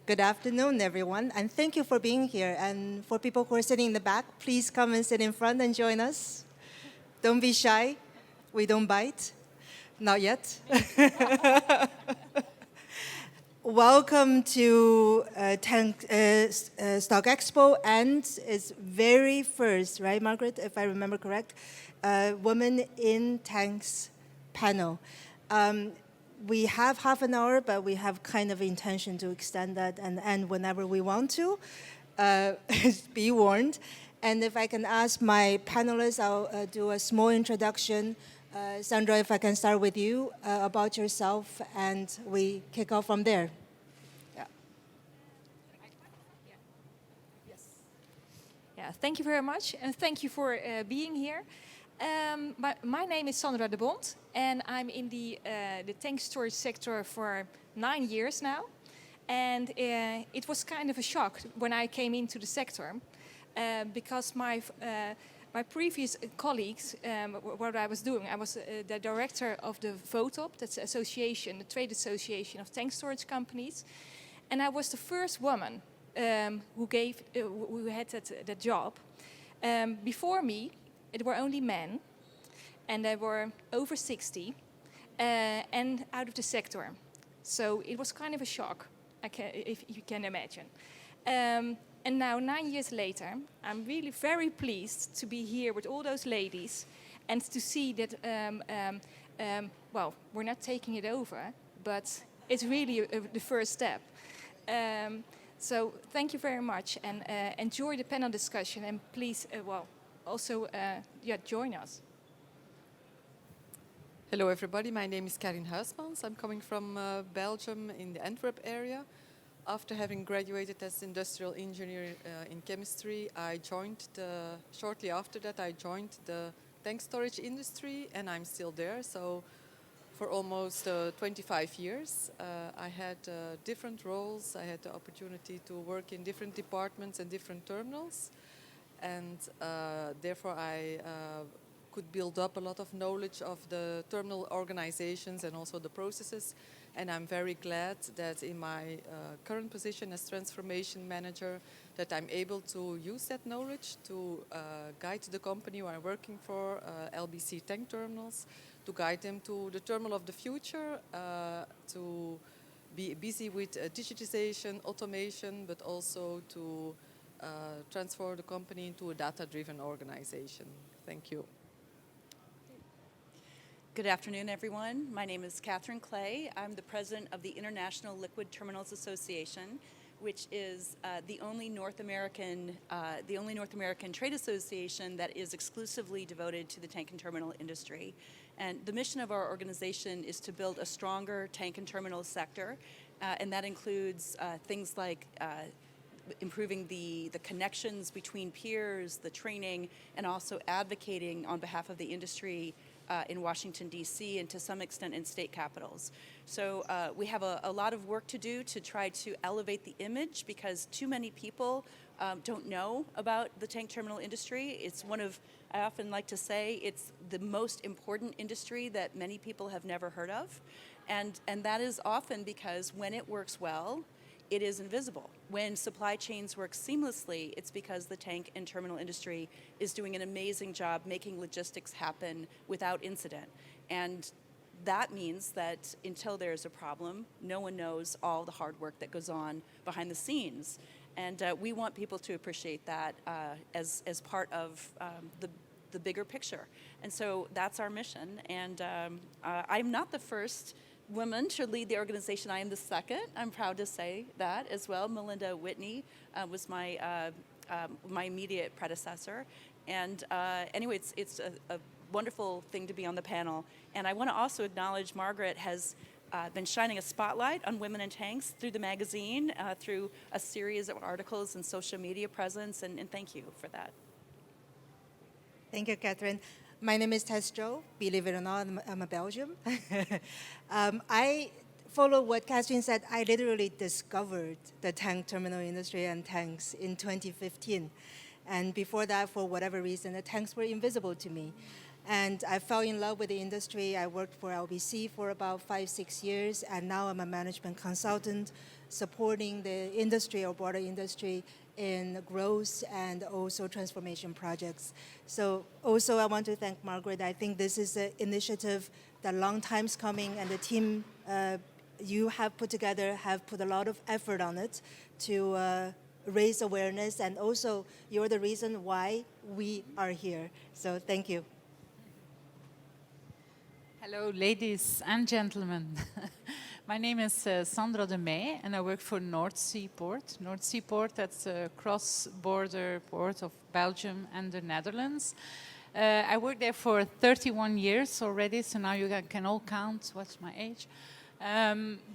Good afternoon, everyone, and thank you for being here. And for people who are sitting in the back, please come and sit in front and join us. Don't be shy. We don't bite. Not yet. Welcome to Stock Expo and its very first, right, Margaret, if I remember correct, Women in Tanks panel. We have half an hour, but we have kind of intention to extend that and end whenever we want to. Be warned. And if I can ask my panelists, I'll do a small introduction. Sandra, if I can start with you about yourself, and we kick off from there. Yeah. Yeah, thank you very much, and thank you for being here. My name is Sandra De Bont, and I'm in the tank storage sector for 9 years now. And it was kind of a shock when I came into the sector, because my previous colleagues, what I was doing, I was the director of the VOTOB, that's the association, the trade association of tank storage companies, and I was the first woman who had that job. Before me, it were only men, and they were over 60 and out of the sector. So it was kind of a shock, if you can imagine. And now, 9 years later, I'm really very pleased to be here with all those ladies and to see that, well, we're not taking it over, but it's really the first step. So thank you very much, and enjoy the panel discussion, and please, also join us. Hello everybody, my name is Karine Huysmans. I'm coming from Belgium in the Antwerp area. After having graduated as industrial engineer in chemistry, shortly after that I joined the tank storage industry, and I'm still there. So for almost 25 years, I had different roles. I had the opportunity to work in different departments and different terminals. And therefore I could build up a lot of knowledge of the terminal organizations and also the processes. And I'm very glad that in my current position as transformation manager, that I'm able to use that knowledge to guide the company where I'm working for, LBC Tank Terminals, to guide them to the terminal of the future, to be busy with digitization, automation, but also to transfer the company into a data-driven organization. Thank you. Good afternoon, everyone. My name is Kathryn Clay. I'm the president of the International Liquid Terminals Association, which is the only North American trade association that is exclusively devoted to the tank and terminal industry. And the mission of our organization is to build a stronger tank and terminal sector, and that includes things like improving the connections between peers, the training, and also advocating on behalf of the industry in Washington, D.C., and to some extent in state capitals. So we have a lot of work to do to try to elevate the image, because too many people don't know about the tank terminal industry. It's I often like to say, it's the most important industry that many people have never heard of. And that is often because when it works well, it is invisible. When supply chains work seamlessly, it's because the tank and terminal industry is doing an amazing job making logistics happen without incident. And that means that until there's a problem, no one knows all the hard work that goes on behind the scenes. And we want people to appreciate that as part of the bigger picture. And so that's our mission. And I'm not the first woman to lead the organization. I am the second. I'm proud to say that as well. Melinda Whitney was my immediate predecessor. And anyway, it's a wonderful thing to be on the panel. And I want to also acknowledge Margaret has been shining a spotlight on women in tanks through the magazine, through a series of articles and social media presence, and thank you for that. Thank you, Kathryn. My name is Tess Zhou. Believe it or not, I'm a Belgian. I follow what Kathryn said. I literally discovered the tank terminal industry and tanks in 2015. And before that, for whatever reason, the tanks were invisible to me. And I fell in love with the industry. I worked for LBC for about 5-6 years, and now I'm a management consultant supporting the industry or broader industry in growth and also transformation projects. So also I want to thank Margaret. I think this is an initiative that long time's coming, and the team you have put together have put a lot of effort on it to raise awareness, and also you're the reason why we are here. So thank you. Hello, ladies and gentlemen. My name is Sandra De Mey, and I work for North Sea Port. North Sea Port, that's a cross-border port of Belgium and the Netherlands. I worked there for 31 years already, so now you can all count what's my age.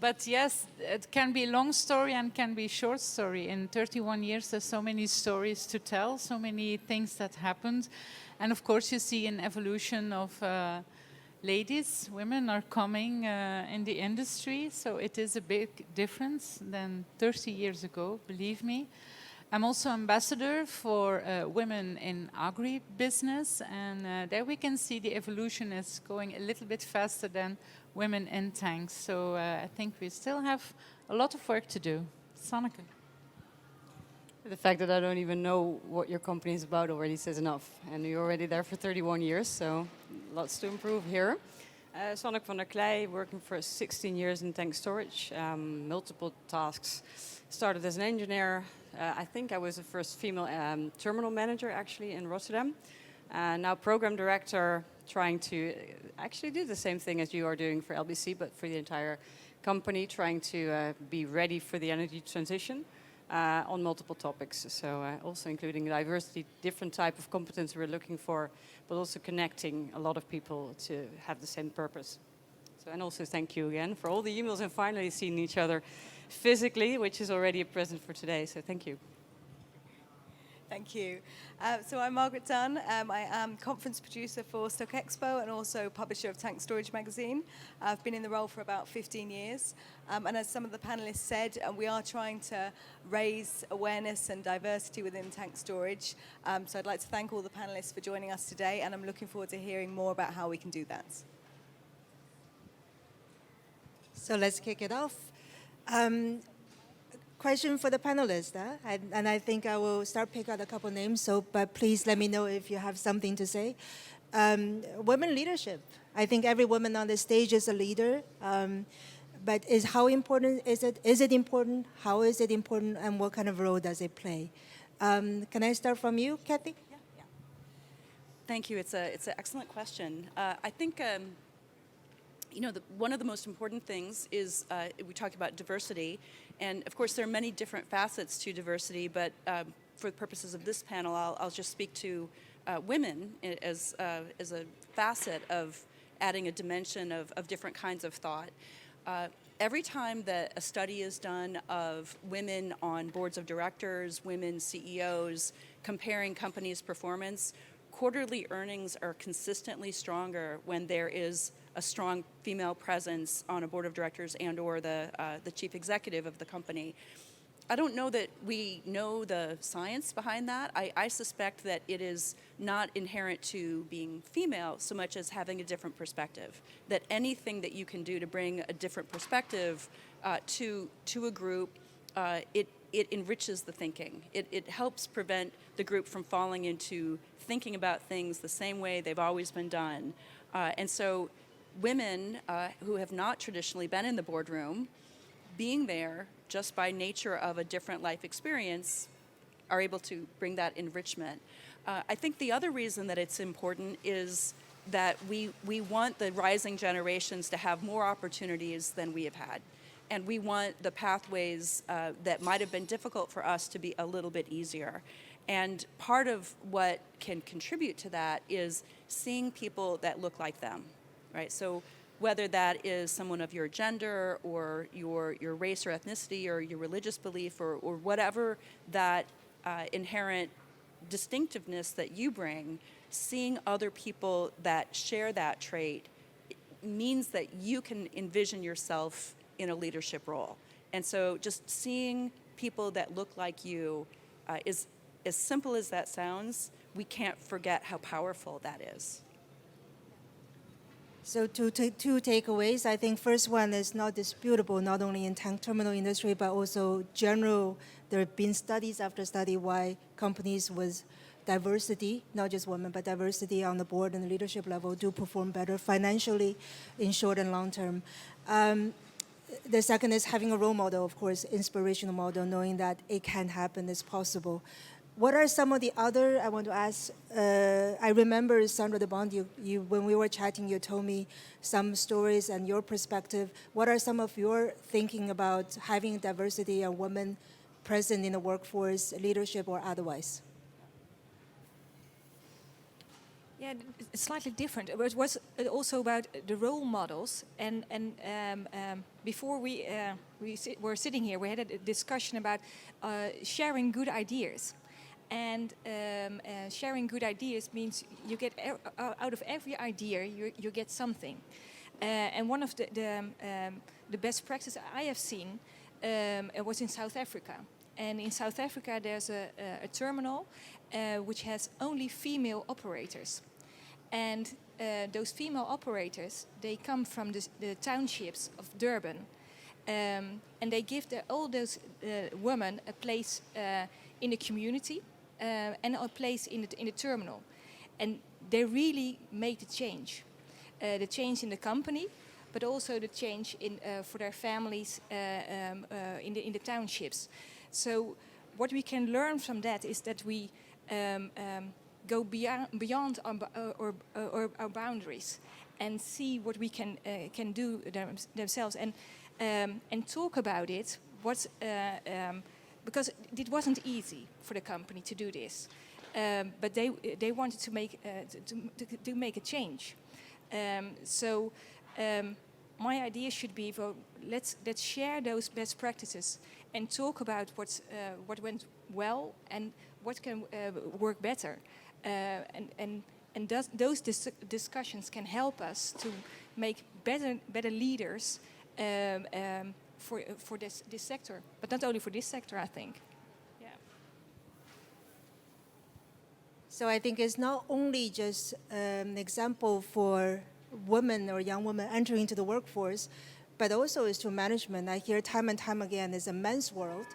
But yes, it can be a long story and can be a short story. In 31 years, there's so many stories to tell, so many things that happened. And of course, you see an evolution of ladies, women are coming in the industry. So it is a big difference than 30 years ago, believe me. I'm also ambassador for women in agribusiness, and there we can see the evolution is going a little bit faster than women in tanks. So I think we still have a lot of work to do. Sanneke. The fact that I don't even know what your company is about already says enough. And you're already there for 31 years, so lots to improve here. Sanneke van der Kley, working for 16 years in tank storage, multiple tasks. Started as an engineer. I think I was the first female terminal manager actually in Rotterdam. Now program director, trying to actually do the same thing as you are doing for LBC, but for the entire company, trying to be ready for the energy transition on multiple topics. So also including diversity, different type of competence we're looking for, but also connecting a lot of people to have the same purpose. So, and also thank you again for all the emails and finally seeing each other physically, which is already a present for today. So thank you. Thank you. So I'm Margaret Dunn. I am conference producer for Stock Expo and also publisher of Tank Storage magazine. I've been in the role for about 15 years. And as some of the panelists said, we are trying to raise awareness and diversity within tank storage. So I'd like to thank all the panelists for joining us today, and I'm looking forward to hearing more about how we can do that. So let's kick it off. Question for the panelists, and I think I will start pick out a couple names. So, but please let me know if you have something to say. Women leadership. I think every woman on the stage is a leader. But how important is it? Is it important? How is it important? And what kind of role does it play? Can I start from you, Kathy? Yeah. Thank you. It's an excellent question. I think. One of the most important things is we talked about diversity, and of course there are many different facets to diversity, but for the purposes of this panel, I'll just speak to women as a facet of adding a dimension of different kinds of thought. Every time that a study is done of women on boards of directors, women CEOs, comparing companies' performance, quarterly earnings are consistently stronger when there is a strong female presence on a board of directors and or the chief executive of the company. I don't know that we know the science behind that. I suspect that it is not inherent to being female so much as having a different perspective. That anything that you can do to bring a different perspective to a group, it enriches the thinking. It helps prevent the group from falling into thinking about things the same way they've always been done. And so women who have not traditionally been in the boardroom, being there just by nature of a different life experience, are able to bring that enrichment. I think the other reason that it's important is that we want the rising generations to have more opportunities than we have had. And we want the pathways that might have been difficult for us to be a little bit easier. And part of what can contribute to that is seeing people that look like them. Right, so whether that is someone of your gender or your race or ethnicity or your religious belief or whatever that inherent distinctiveness that you bring, seeing other people that share that trait means that you can envision yourself in a leadership role. And so just seeing people that look like you is, as simple as that sounds, we can't forget how powerful that is. So two takeaways. I think first one is not disputable, not only in tank terminal industry, but also general. There have been studies after study why companies with diversity, not just women, but diversity on the board and the leadership level do perform better financially in short and long term. The second is having a role model, of course, inspirational model, knowing that it can happen, it's possible. What are some of the other, I want to ask, I remember Sandra De Bont, you, when we were chatting, you told me some stories and your perspective. What are some of your thinking about having diversity of women present in the workforce, leadership or otherwise? Yeah, it's slightly different. It was also about the role models. And before were sitting here, we had a discussion about sharing good ideas. And sharing good ideas means you get out of every idea you get something. And one of the best practices I have seen was in South Africa. And in South Africa, there's a terminal which has only female operators. And those female operators, they come from the townships of Durban. And they give all those women a place in the community and a place in the terminal. And they really made the change in the company, but also the change for their families in the townships. So what we can learn from that is that we go beyond our boundaries and see what we can do themselves and talk about it. Because it wasn't easy for the company to do this, but they wanted to make a change. So my idea should be, well, let's share those best practices and talk about what went well and what can work better. And those discussions can help us to make better leaders for this sector, but not only for this sector, I think. Yeah. So I think it's not only just an example for women or young women entering into the workforce, but also is to management. I hear time and time again, it's a men's world,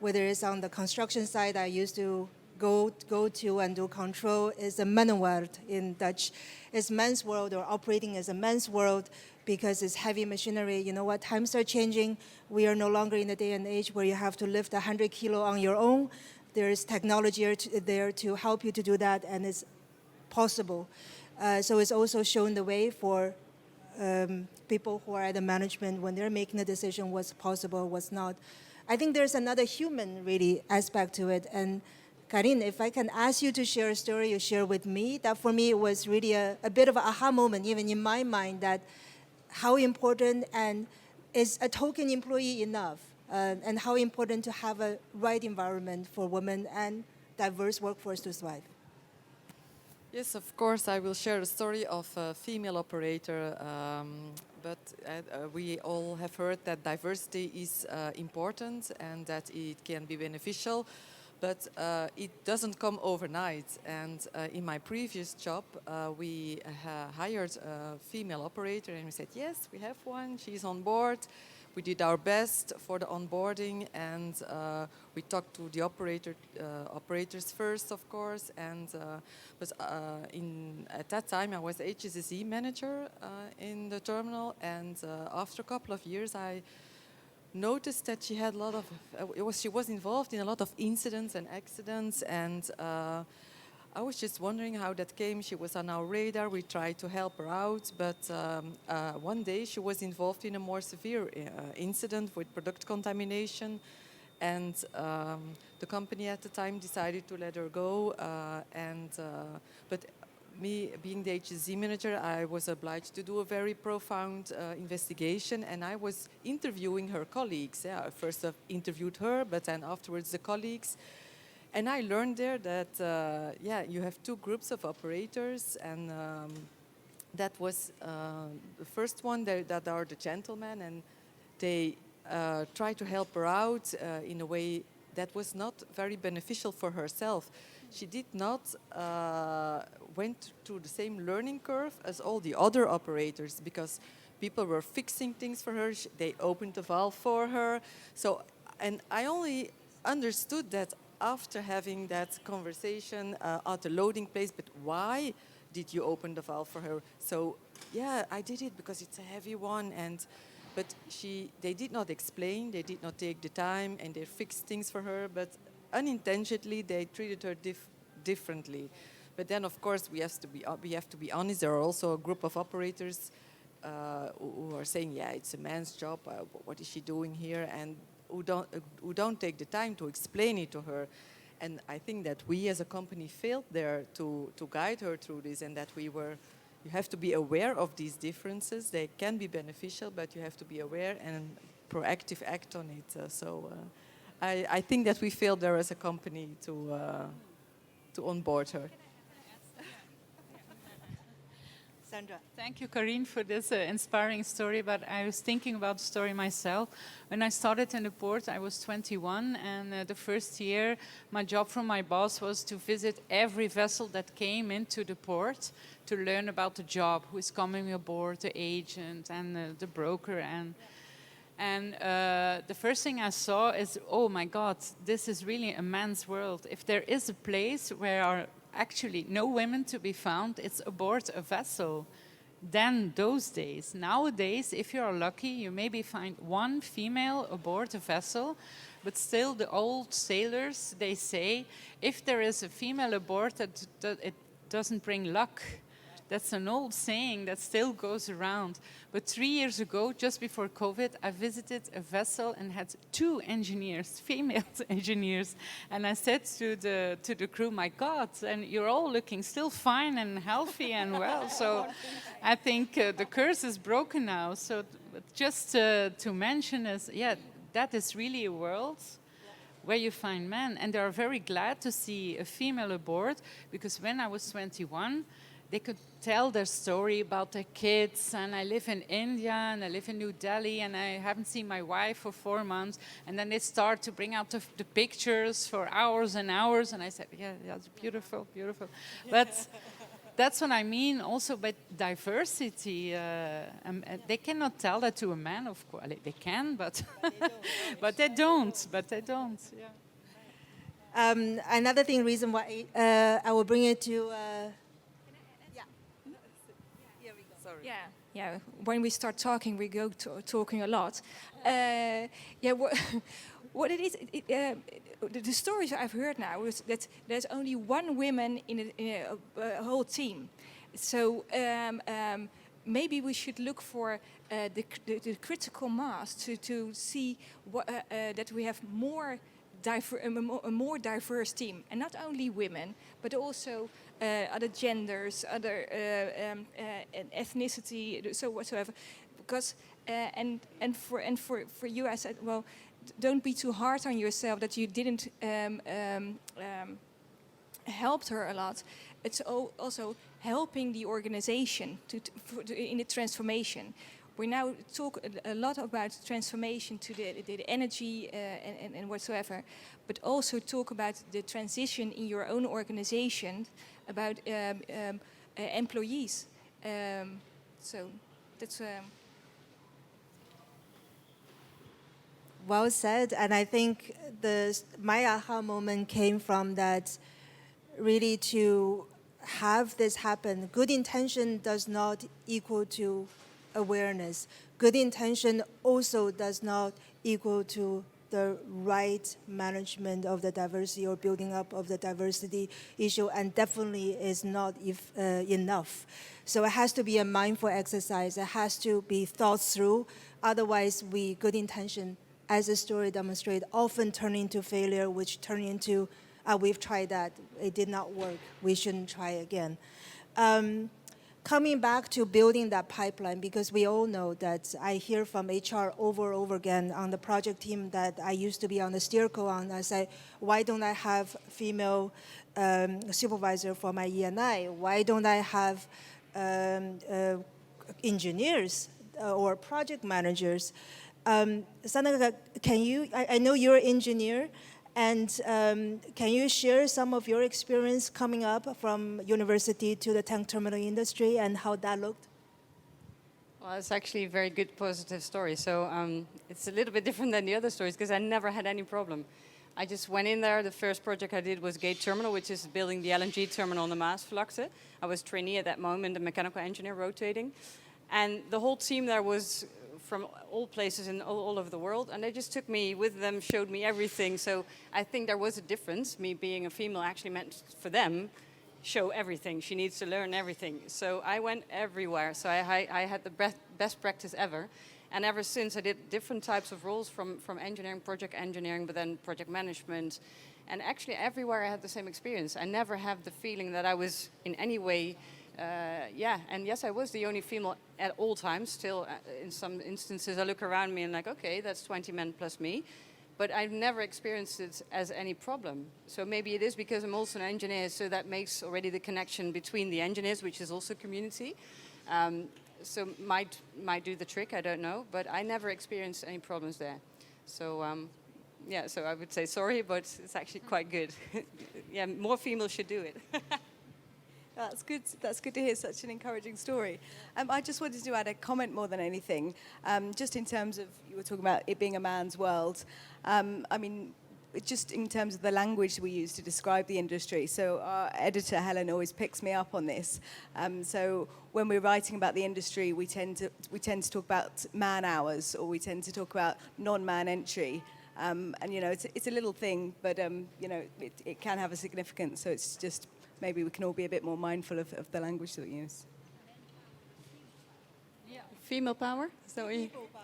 whether it's on the construction side, I used to go to and do control, is a mannenwereld in Dutch. It's men's world, or operating as a men's world, because it's heavy machinery. You know what, times are changing. We are no longer in the day and age where you have to lift 100 kilo on your own. There is technology there to help you to do that, and it's possible. So it's also shown the way for people who are at the management when they're making a decision what's possible, what's not. I think there's another human really aspect to it. And Karine, if I can ask you to share a story you share with me, that for me was really a bit of an aha moment, even in my mind, that how important and is a token employee enough, and how important to have a right environment for women and diverse workforce to thrive. Yes, of course, I will share the story of a female operator, but we all have heard that diversity is important and that it can be beneficial, but it doesn't come overnight. And in my previous job, we hired a female operator, and we said, yes, we have one, she's on board. We did our best for the onboarding, and we talked to the operators first, of course. And but at that time, I was HSSE manager in the terminal, and after a couple of years, I noticed that she had a lot of. She was involved in a lot of incidents and accidents, and I was just wondering how that came. She was on our radar. We tried to help her out, but one day she was involved in a more severe incident with product contamination, and the company at the time decided to let her go. But me, being the HSE manager, I was obliged to do a very profound investigation, and I was interviewing her colleagues. Yeah, I first interviewed her, but then afterwards the colleagues. And I learned there that, you have two groups of operators, and that was the first one that are the gentlemen, and they try to help her out in a way that was not very beneficial for herself. She did not went through the same learning curve as all the other operators because people were fixing things for her. They opened the valve for her. So, and I only understood that after having that conversation at the loading place, but why did you open the valve for her? So, yeah, I did it because it's a heavy one. But they did not explain, they did not take the time, and they fixed things for her, but unintentionally they treated her differently. But then, of course, we have to be honest. There are also a group of operators who are saying, "Yeah, it's a man's job. What is she doing here?" And who don't take the time to explain it to her. And I think that we, as a company, failed there to guide her through this, and that you have to be aware of these differences. They can be beneficial, but you have to be aware and proactive act on it. I think that we failed there as a company to onboard her. Sandra. Thank you, Karine, for this inspiring story. But I was thinking about the story myself. When I started in the port, I was 21, and the first year, my job from my boss was to visit every vessel that came into the port to learn about the job, who is coming aboard, the agent and the broker. And the first thing I saw is, oh my God, this is really a man's world. If there is a place where are actually no women to be found, it's aboard a vessel. Then those days. Nowadays, if you are lucky, you maybe find one female aboard a vessel, but still the old sailors, they say, if there is a female aboard, that it doesn't bring luck. That's an old saying that still goes around. But 3 years ago, just before COVID, I visited a vessel and had 2 engineers, female engineers. And I said to the crew, my God, and you're all looking still fine and healthy and well. So I think the curse is broken now. So just to mention is, yeah, that is really a world where you find men. And they are very glad to see a female aboard, because when I was 21, they could tell their story about their kids, and I live in India, and I live in New Delhi, and I haven't seen my wife for 4 months. And then they start to bring out the pictures for hours and hours, and I said, yeah, that's beautiful, beautiful. But that's what I mean also by diversity. They cannot tell that to a man, of course. They can, but but they don't. But they don't. Yeah. Another thing, reason why I will bring it to. Yeah. When we start talking, we go talking a lot. What it is, the stories I've heard now is that there's only one woman in a whole team. So maybe we should look for the critical mass to see that we have a more diverse team, and not only women, but also other genders, other ethnicity, so whatsoever. Because for you, I said, well, don't be too hard on yourself that you didn't helped her a lot. It's also helping the organization in the transformation. We now talk a lot about transformation to the energy and whatsoever, but also talk about the transition in your own organization, about employees. So that's... Well said, and I think my aha moment came from that, really to have this happen. Good intention does not equal to awareness. Good intention also does not equal to the right management of the diversity or building up of the diversity issue, and definitely is not enough. So it has to be a mindful exercise. It has to be thought through. Otherwise, good intention, as the story demonstrates, often turn into failure, which turn into, we've tried that, it did not work, we shouldn't try again. Coming back to building that pipeline, because we all know that I hear from HR over and over again on the project team that I used to be on the steerco on, I say, why don't I have female supervisor for my E&I? Why don't I have engineers or project managers? Sanneke, can you, I know you're an engineer, And can you share some of your experience coming up from university to the tank terminal industry and how that looked? Well, it's actually a very good, positive story. So it's a little bit different than the other stories because I never had any problem. I just went in there. The first project I did was Gate Terminal, which is building the LNG terminal on the Maasvlakte. I was trainee at that moment, a mechanical engineer rotating. And the whole team there was from all places in all over the world. And they just took me with them, showed me everything. So I think there was a difference. Me being a female actually meant for them, show everything. She needs to learn everything. So I went everywhere. So I had the best practice ever. And ever since, I did different types of roles from engineering, project engineering, but then project management. And actually everywhere I had the same experience. I never have the feeling that I was in any way, and yes, I was the only female at all times. Still, in some instances, I look around me and like, okay, that's 20 men plus me. But I've never experienced it as any problem. So maybe it is because I'm also an engineer, so that makes already the connection between the engineers, which is also community. So might do the trick, I don't know. But I never experienced any problems there. So so I would say sorry, but it's actually quite good. Yeah, more females should do it. That's good. That's good to hear. Such an encouraging story. I just wanted to add a comment more than anything, just in terms of you were talking about it being a man's world. I mean, just in terms of the language we use to describe the industry. So our editor Helen always picks me up on this. So when we're writing about the industry, we tend to talk about man hours, or we tend to talk about non-man entry. And you know, it's a little thing, but you know, it can have a significance. So it's just. Maybe we can all be a bit more mindful of the language that we use. Yeah. Female power? So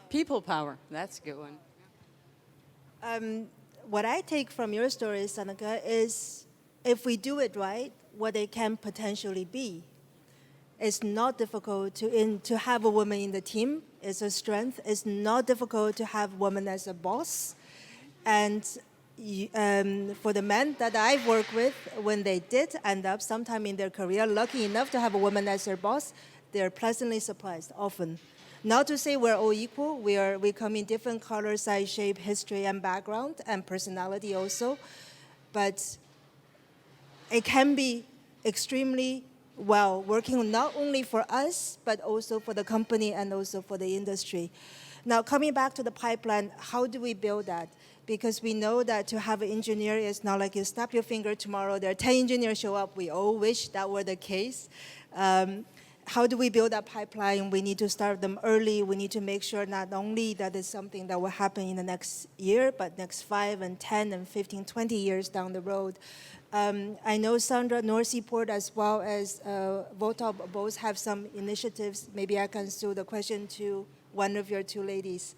people power. That's a good one. What I take from your story, Sanneke, is if we do it right, what it can potentially be. It's not difficult to have a woman in the team. It's a strength. It's not difficult to have a woman as a boss. And for the men that I've worked with, when they did end up sometime in their career lucky enough to have a woman as their boss, they're pleasantly surprised often. Not to say we're all equal. We come in different color, size, shape, history, and background, and personality also. But it can be extremely well working not only for us, but also for the company and also for the industry. Now, coming back to the pipeline, how do we build that? Because we know that to have an engineer is not like you snap your finger tomorrow, there are 10 engineers show up. We all wish that were the case. How do we build that pipeline? We need to start them early. We need to make sure not only that it's something that will happen in the next year, but next 5 and 10 and 15, 20 years down the road. I know Sandra, North Seaport, as well as VOTOB, both have some initiatives. Maybe I can throw the question to one of your two ladies.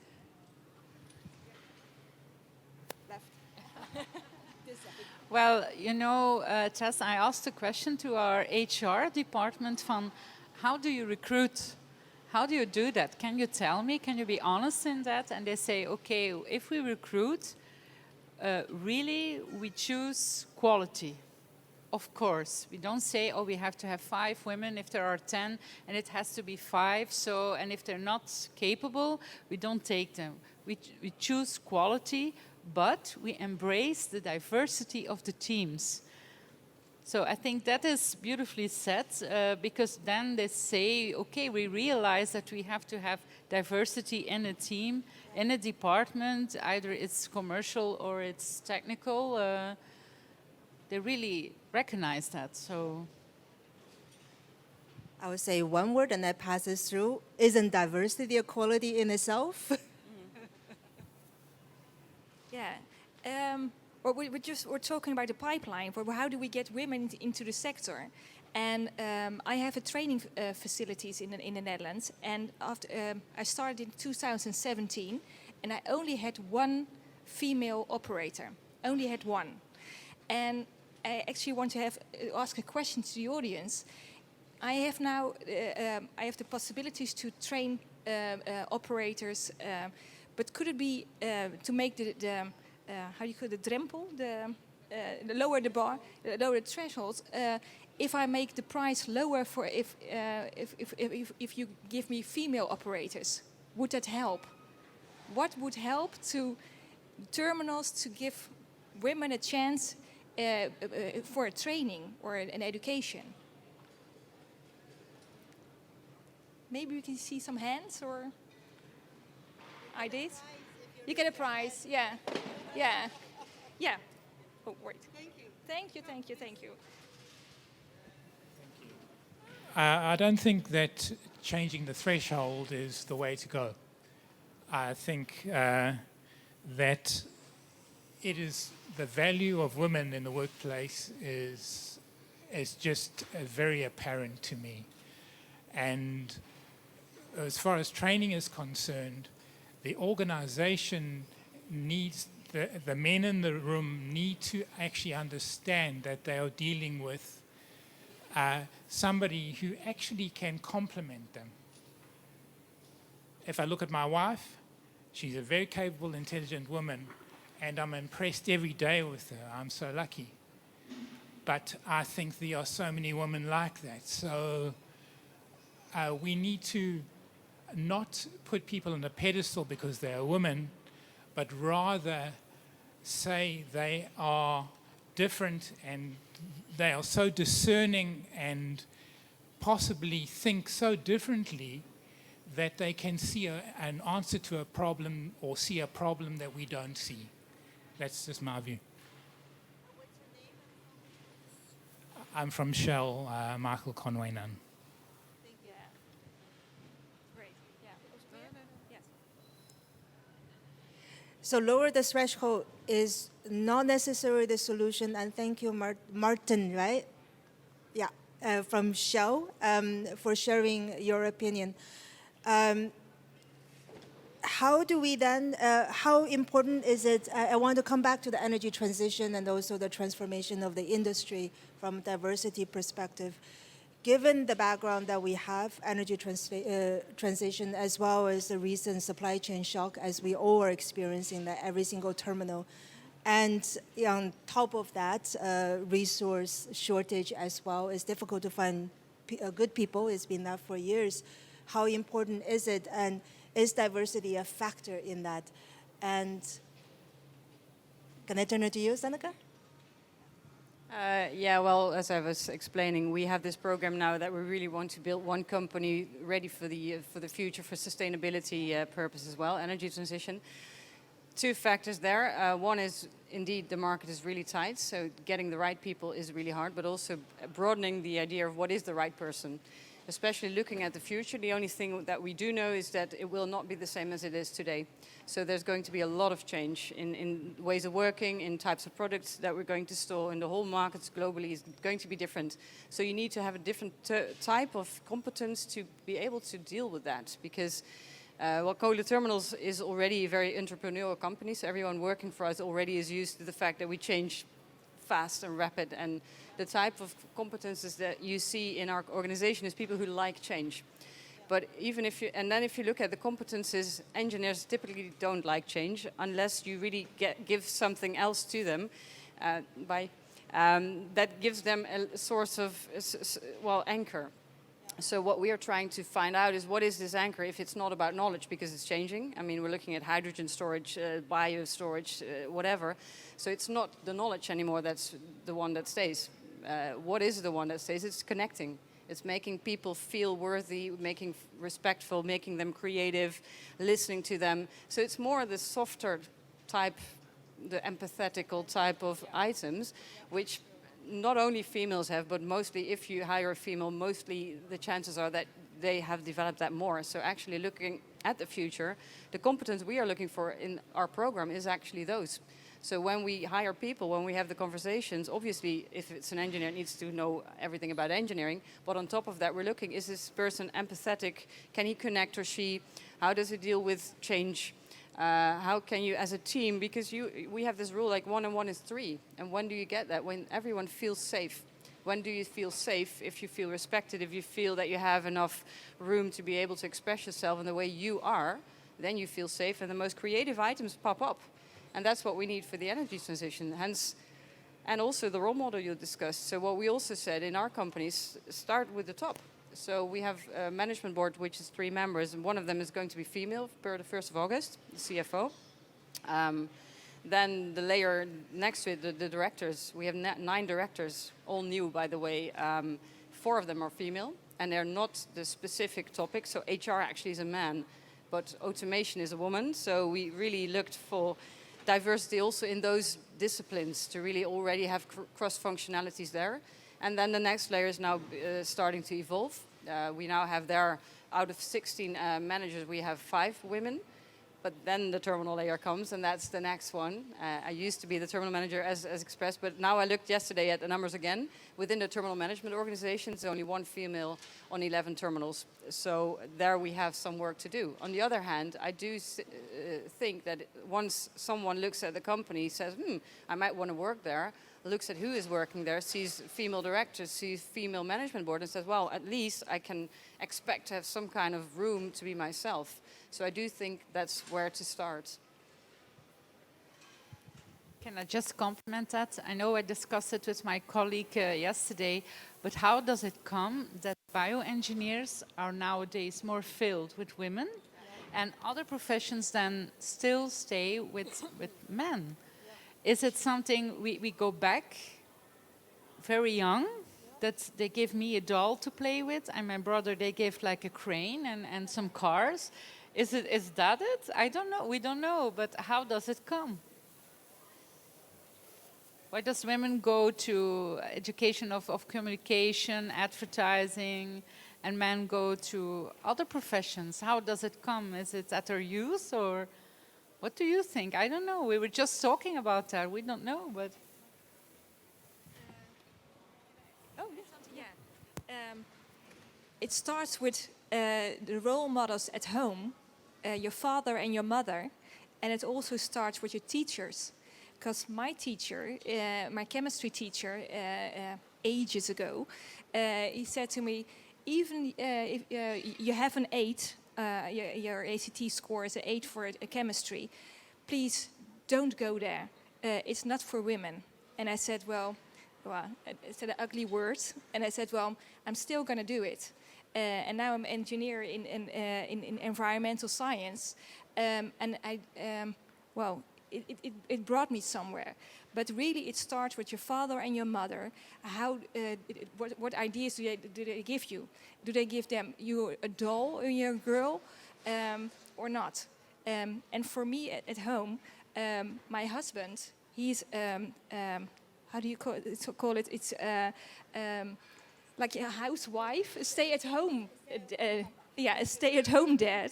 Well, you know, Tess, I asked a question to our HR department from how do you recruit? How do you do that? Can you tell me? Can you be honest in that? And they say, okay, if we recruit, really we choose quality. Of course, we don't say, oh, we have to have 5 women if there are 10, and it has to be 5. So, and if they're not capable, we don't take them. We choose quality, but we embrace the diversity of the teams. So I think that is beautifully said, because then they say, okay, we realize that we have to have diversity in a team, in a department, either it's commercial or it's technical. They really recognize that. So I would say one word and that passes through. Isn't diversity a quality in itself? Yeah. We're talking about the pipeline for how do we get women into the sector. And I have a training facilities in the Netherlands. And after I started in 2017, and I only had 1 female operator. Only had 1. And I actually want to ask a question to the audience. I have now I have the possibilities to train operators, but could it be to make the how you call the drempel, the lower the bar, lower the threshold? If I make the price lower for if you give me female operators, would that help? What would help to terminals to give women a chance for a training or an education? Maybe we can see some hands or ideas. You get a prize, yeah, yeah, yeah. Oh, wait. Thank you. Thank you, thank you, thank you. I don't think that changing the threshold is the way to go. I think that it is the value of women in the workplace is just very apparent to me. And as far as training is concerned, the organization needs, the men in the room need to actually understand that they are dealing with somebody who actually can complement them. If I look at my wife, she's a very capable, intelligent woman, and I'm impressed every day with her. I'm so lucky. But I think there are so many women like that. So we need to not put people on a pedestal because they are women, but rather say they are different and they are so discerning and possibly think so differently that they can see an answer to a problem or see a problem that we don't see. That's just my view. What's your name? I'm from Shell, Michael Conway Nunn. Yeah. Great. Yeah. Yes. So lower the threshold is not necessarily the solution. And thank you, Martin, right? Yeah, from Shell, for sharing your opinion. How do we then, how important is it, I want to come back to the energy transition and also the transformation of the industry from a diversity perspective. Given the background that we have, energy transition, as well as the recent supply chain shock, as we all are experiencing at every single terminal, and on top of that, resource shortage as well. It's difficult to find good people. It's been that for years. How important is it, and is diversity a factor in that? And can I turn it to you, Sanneke? Yeah, well, as I was explaining, we have this program now that we really want to build one company ready for the future, for sustainability purpose as well, energy transition. Two factors there. One is indeed the market is really tight, so getting the right people is really hard, but also broadening the idea of what is the right person. Especially looking at the future, the only thing that we do know is that it will not be the same as it is today. So there's going to be a lot of change in ways of working, in types of products that we're going to store, in the whole markets globally is going to be different. So you need to have a different type of competence to be able to deal with that, because Koole Terminals is already a very entrepreneurial company, so everyone working for us already is used to the fact that we change fast and rapid, and the type of competences that you see in our organization is people who like change. But even if you look at the competences, engineers typically don't like change unless you really give something else to them that gives them a source of, anchor. So what we are trying to find out is what is this anchor if it's not about knowledge, because it's changing. I mean, we're looking at hydrogen storage, bio storage, whatever. So it's not the knowledge anymore that's the one that stays. What is the one that stays? It's connecting. It's making people feel worthy, making respectful, making them creative, listening to them. So it's more the softer type, the empathetical type of items, which not only females have, but mostly if you hire a female, mostly the chances are that they have developed that more. So actually looking at the future, the competence we are looking for in our program is actually those. So when we hire people, when we have the conversations, obviously if it's an engineer, it needs to know everything about engineering. But on top of that, we're looking, is this person empathetic? Can he connect or she? How does he deal with change? How can you, as a team, because we have this rule like 1 and 1 is 3. And when do you get that? When everyone feels safe. When do you feel safe? If you feel respected, if you feel that you have enough room to be able to express yourself in the way you are, then you feel safe and the most creative items pop up. And that's what we need for the energy transition. Hence, and also the role model you discussed. So what we also said in our companies, start with the top. So we have a management board, which is 3 members, and one of them is going to be female per the 1st of August, the CFO. Then the layer next to it, the directors, we have 9 directors, all new, by the way. 4 of them are female, and they're not the specific topic. So HR actually is a man, but automation is a woman. So we really looked for diversity also in those disciplines to really already have cross-functionalities there. And then the next layer is now starting to evolve. We now have there, out of 16 managers, we have 5 women. But then the terminal layer comes, and that's the next one. I used to be the terminal manager as expressed, but now I looked yesterday at the numbers again. Within the terminal management organization, there's only 1 female on 11 terminals. So there we have some work to do. On the other hand, I do think that once someone looks at the company, says, I might want to work there, looks at who is working there, sees female directors, sees female management board, and says, well, at least I can expect to have some kind of room to be myself. So I do think that's where to start. Can I just compliment that? I know I discussed it with my colleague yesterday, but how does it come that bioengineers are nowadays more filled with women and other professions then still stay with men? Is it something we go back very young, that they give me a doll to play with, and my brother, they give like a crane and some cars? Is that it? I don't know. We don't know. But how does it come? Why does women go to education of communication, advertising, and men go to other professions? How does it come? Is it at their youth, or what do you think? I don't know. We were just talking about that. We don't know, but. It starts with the role models at home, your father and your mother, and it also starts with your teachers. Because my teacher, my chemistry teacher, ages ago, he said to me, even if you have an 8, your ACT score is an 8 for chemistry, please don't go there. It's not for women. And I said, well, I said an ugly word, and I said, well, I'm still going to do it. And now I'm an engineer in environmental science, and it brought me somewhere. But really, it starts with your father and your mother. How, what ideas do they give you? Do they give you a doll or your girl, or not? And for me at home, my husband, he's how do you call it? It's like a housewife, a stay-at-home, a stay-at-home dad,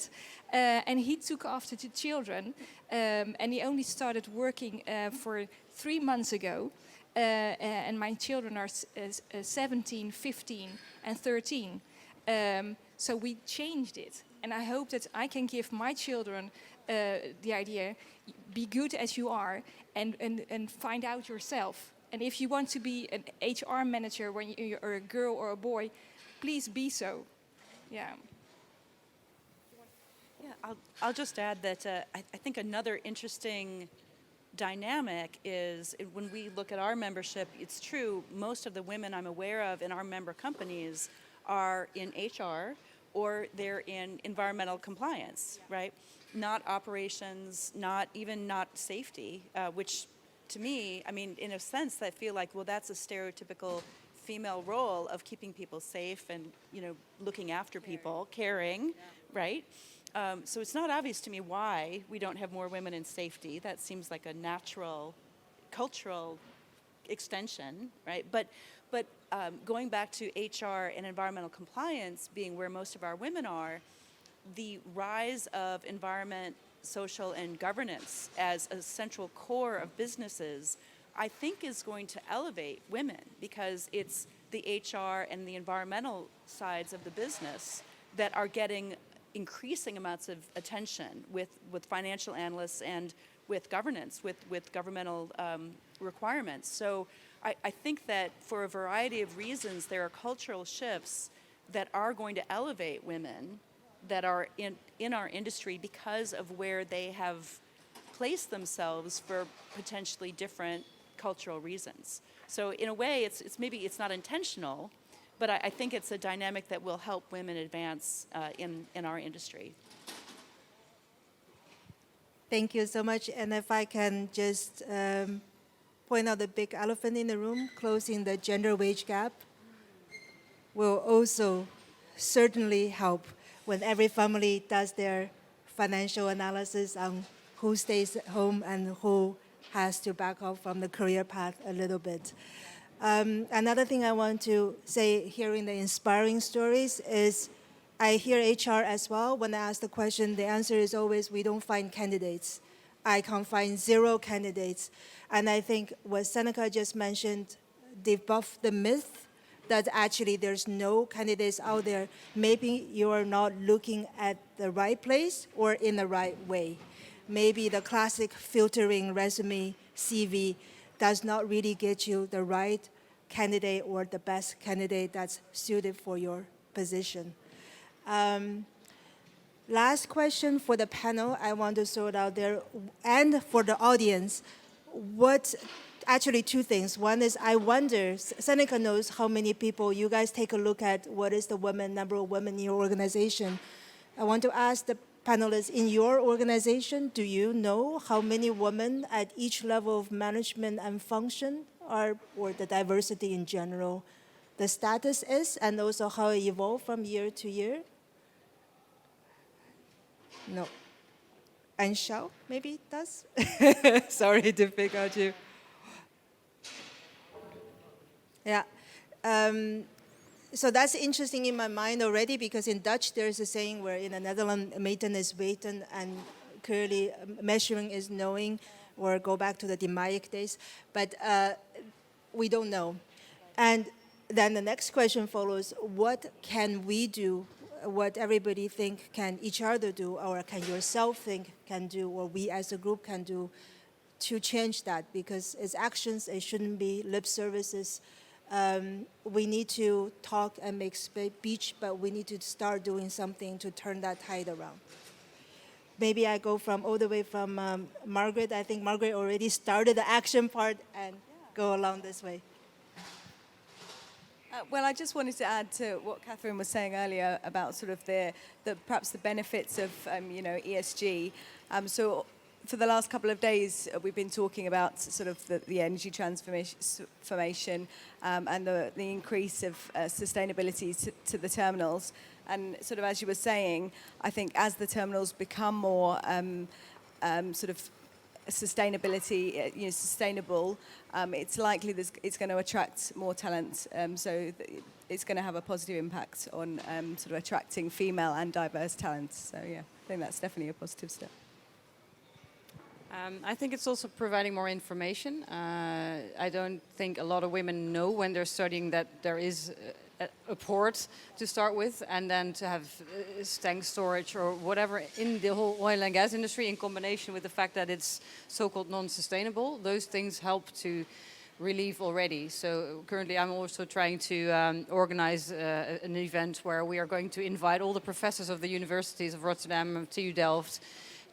and he took after the children, and he only started working for 3 months ago, and my children are 17, 15, and 13. So we changed it, and I hope that I can give my children the idea: be good as you are, and find out yourself. And if you want to be an HR manager when you're a girl or a boy, please be so. Yeah. Yeah, I'll just add that I think another interesting dynamic is when we look at our membership, it's true, most of the women I'm aware of in our member companies are in HR or they're in environmental compliance, right? Not operations, not safety, which to me, I mean, in a sense, I feel like, well, that's a stereotypical female role of keeping people safe and, looking after people, caring, right? So it's not obvious to me why we don't have more women in safety. That seems like a natural cultural extension, right? But going back to HR and environmental compliance being where most of our women are, the rise of environment, social, and governance as a central core of businesses, I think is going to elevate women because it's the HR and the environmental sides of the business that are getting increasing amounts of attention with financial analysts and with governance, with governmental requirements. So I think that for a variety of reasons, there are cultural shifts that are going to elevate women that are in our industry because of where they have placed themselves for potentially different cultural reasons. So in a way, it's maybe it's not intentional, but I think it's a dynamic that will help women advance in our industry. Thank you so much. And if I can just point out the big elephant in the room, closing the gender wage gap will also certainly help when every family does their financial analysis on who stays at home and who has to back off from the career path a little bit. Another thing I want to say, hearing the inspiring stories, is I hear HR as well. When I ask the question, the answer is always, we don't find candidates. I can find 0 candidates. And I think what Sanneke just mentioned debuffed the myth that actually there's no candidates out there. Maybe you're not looking at the right place or in the right way. Maybe the classic filtering resume CV does not really get you the right candidate or the best candidate that's suited for your position. Last question for the panel I want to throw it out there, and for the audience. Actually, 2 things. One is, I wonder, Sanneke knows how many people, you guys take a look at what is the number of women in your organization. I want to ask the panelists, in your organization, do you know how many women at each level of management and function are, or the diversity in general, the status is, and also how it evolved from year to year? No. And Xiao maybe does? Sorry to pick out you. Yeah. So that's interesting in my mind already, because in Dutch there's a saying where in the Netherlands, meten is weten, and clearly measuring is knowing, or go back to the De Mey days. But we don't know. And then the next question follows, what can we do? What everybody think can each other do, or can yourself think can do, or we as a group can do to change that? Because it's actions, it shouldn't be lip services. We need to talk and make speech, but we need to start doing something to turn that tide around. Maybe I go all the way from Margaret. I think Margaret already started the action part, and go along this way. Well, I just wanted to add to what Kathryn was saying earlier about sort of perhaps the benefits of ESG. So for the last couple of days, we've been talking about sort of the energy transformation and the increase of sustainability to the terminals. And sort of as you were saying, I think as the terminals become more sort of sustainable, it's likely it's going to attract more talent. So it's going to have a positive impact on sort of attracting female and diverse talent. So yeah, I think that's definitely a positive step. I think it's also providing more information. I don't think a lot of women know when they're studying that there is a port to start with, and then to have tank storage or whatever in the whole oil and gas industry, in combination with the fact that it's so-called non-sustainable. Those things help to relieve already. So currently I'm also trying to organize an event where we are going to invite all the professors of the universities of Rotterdam and TU Delft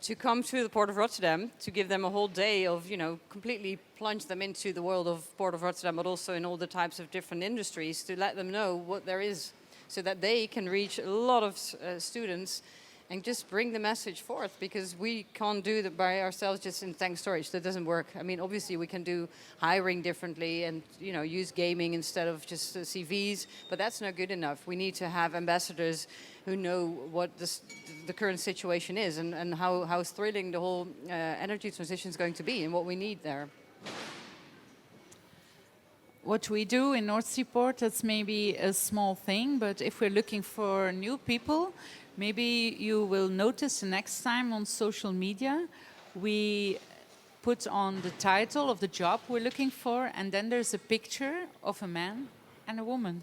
to come to the Port of Rotterdam, to give them a whole day of, completely plunge them into the world of Port of Rotterdam, but also in all the types of different industries, to let them know what there is, so that they can reach a lot of students and just bring the message forth, because we can't do that by ourselves just in tank storage. That doesn't work. I mean, obviously we can do hiring differently and, use gaming instead of just CVs, but that's not good enough. We need to have ambassadors who know what the current situation is, and how thrilling the whole energy transition is going to be, and what we need there. What we do in North Seaport, that's maybe a small thing, but if we're looking for new people, maybe you will notice the next time on social media, we put on the title of the job we're looking for, and then there's a picture of a man and a woman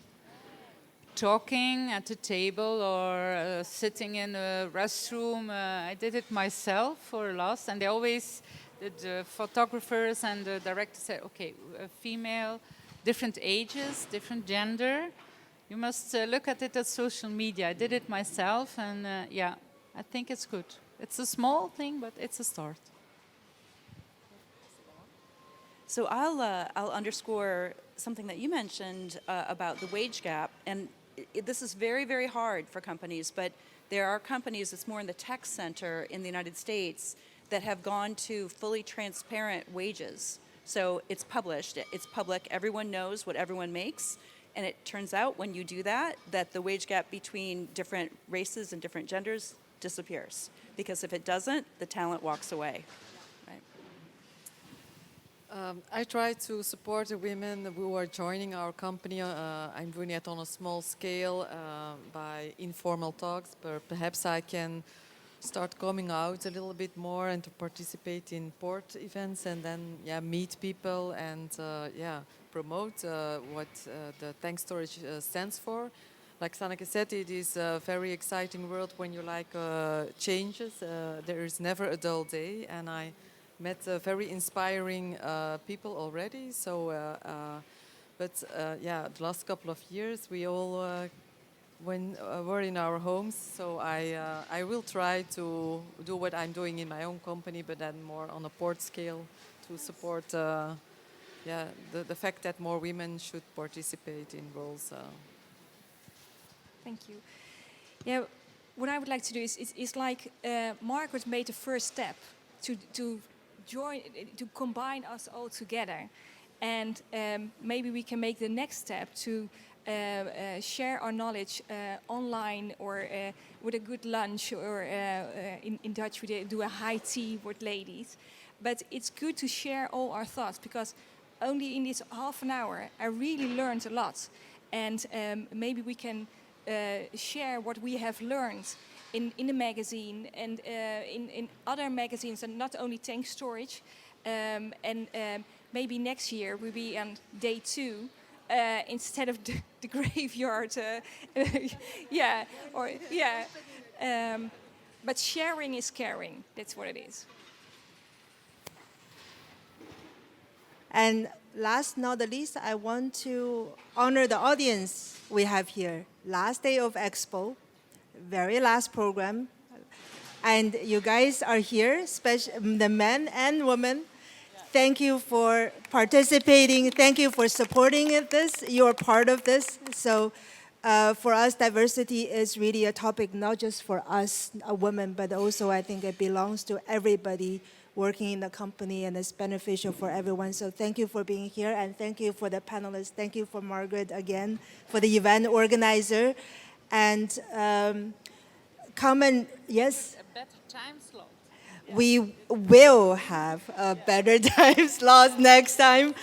talking at a table or sitting in a restroom. I did it myself for last, and they always, the photographers and the director said, okay, female, different ages, different gender. You must look at it as social media. I did it myself, and I think it's good. It's a small thing, but it's a start. So I'll underscore something that you mentioned about the wage gap, and this is very, very hard for companies, but there are companies that's more in the tech center in the United States that have gone to fully transparent wages. So it's published, it's public, everyone knows what everyone makes. And it turns out when you do that, that the wage gap between different races and different genders disappears. Because if it doesn't, the talent walks away. Right? I try to support the women who are joining our company. I'm doing it on a small scale by informal talks, but perhaps I can start coming out a little bit more and to participate in port events and then meet people and promote what the tank storage stands for. Like Sanneke said, it is a very exciting world when you like changes. There is never a dull day, and I met very inspiring people already. So, the last couple of years we all were in our homes. So I will try to do what I'm doing in my own company, but then more on a port scale to support the fact that more women should participate in roles. Thank you. Yeah, what I would like to do is like Margaret made the first step to join, to combine us all together, and maybe we can make the next step to share our knowledge online or with a good lunch, or in Dutch we do a high tea with ladies. But it's good to share all our thoughts, because only in this half an hour I really learned a lot, and maybe we can share what we have learned in the magazine and in other magazines, and not only tank storage. Maybe next year we'll be on day 2 instead of the graveyard. But sharing is caring. That's what it is. And last not the least, I want to honor the audience we have here. Last day of Expo, very last program. And you guys are here, especially the men and women. Thank you for participating. Thank you for supporting this. You're part of this. So for us, diversity is really a topic not just for us, women, but also I think it belongs to everybody working in the company, and it's beneficial for everyone. So thank you for being here, and thank you for the panelists. Thank you for Margaret again, for the event organizer. And come and, yes? A better time slot. We will have a better time slot next time.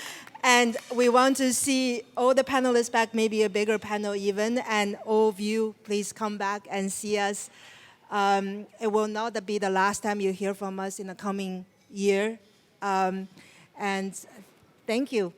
And we want to see all the panelists back, maybe a bigger panel even, and all of you, please come back and see us. It will not be the last time you hear from us in the coming year. And thank you.